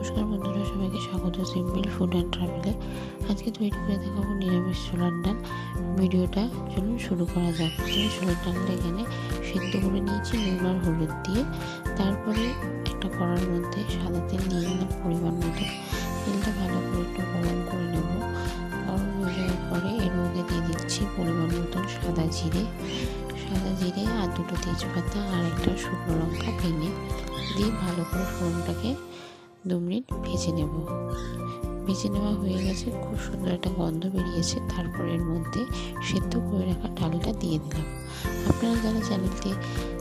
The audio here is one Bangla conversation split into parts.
নমস্কার বন্ধুরা, সবাইকে স্বাগত সিম্পল ফুড অ্যান্ড ট্রাভেলে। আজকে তৈরি করে দেখাবো নিরামিষ ছোলার ডাল। ভিডিওটা চলুন শুরু করা যাক। ছোলার ডালটা এখানে সেদ্ধ করে নিয়েছি নুন আর হলুদ দিয়ে। তারপরে একটা কড়ার মধ্যে সাদা তেল নিয়ে নিলাম পরিমাণ মতো। তেলটা ভালো করে একটু গরম করে নেব। গরম হয়ে যাওয়ার পরে এর মধ্যে দিয়ে দিচ্ছি পরিমাণ মতন সাদা জিরে আর দুটো তেজপাতা আর একটা শুকনো লঙ্কা ভেঙে দিয়ে ভালো করে ফোড়নটাকে 2 মিনিট ভেজে নেব। ভেজে নেওয়া হয়ে গেছে, খুব সুন্দর একটা গন্ধ বেরিয়েছে। তারপর এর মধ্যে সেদ্ধ করে রাখা ডালটা দিয়ে দিলাম। আপনারা যারা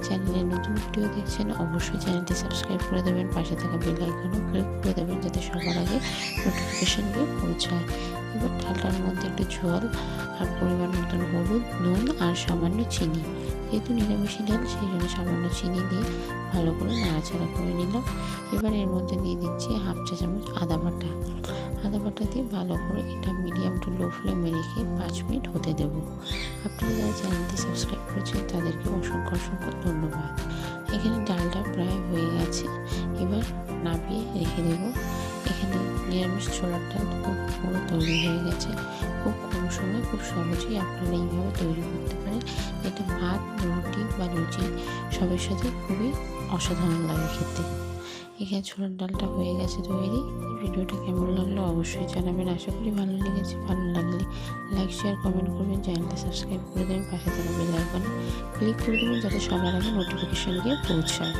চ্যানেলে নতুন ভিডিও দেখছেন অবশ্যই চ্যানেলটি সাবস্ক্রাইব করে দেবেন, পাশে থাকা বেল আইকনও ক্লিক করে দেবেন যাতে সবার আগে নোটিফিকেশন গিয়ে পৌঁছায়। এবার ডালটার মধ্যে একটু জল আর পরিমাণ মতন হলুদ, নুন আর সামান্য চিনি, যেহেতু নিরামিষি ডাল সেই জন্য সামান্য চিনি দিয়ে ভালো করে নাড়াচাড়া করে নিলাম। এবার এর মধ্যে দিয়ে দিচ্ছি 1/2 চা চামচ আদা বাটা দিয়ে ভালো করে এটা মিডিয়াম টু লো ফ্লেমে রেখে 5 মিনিট হতে দেব। আপনারা যারা চ্যানেলটি সাবস্ক্রাইব করেছেন তাদেরকে অসংখ্য ধন্যবাদ। এখানে ডালটা প্রায় হয়ে গেছে, এবার নামিয়ে রেখে দেব। এখানে নিরামিষ ছোলার ডাল খুব পুরো তৈরি হয়ে গেছে। খুব কম সময় খুব সহজেই আপনারা এইভাবে তৈরি করতে পারেন। এটা ভাত, রুটি বা লুচি সবের সাথে খুবই অসাধারণ লাগে খেতে। এখানে ছোলার ডালটা হয়ে গেছে তৈরি। ভিডিওটা কেমন লাগলো অবশ্যই জানাবেন। আশা করি ভালো লেগেছে। ভালো লাগলে লাইক, শেয়ার, কমেন্ট করবেন। চ্যানেলটা সাবস্ক্রাইব করে দেবেন, পাশে থাকা বেল আইকনে ক্লিক করে দেবেন যাতে সবার আগে নোটিফিকেশন গিয়ে পৌঁছায়।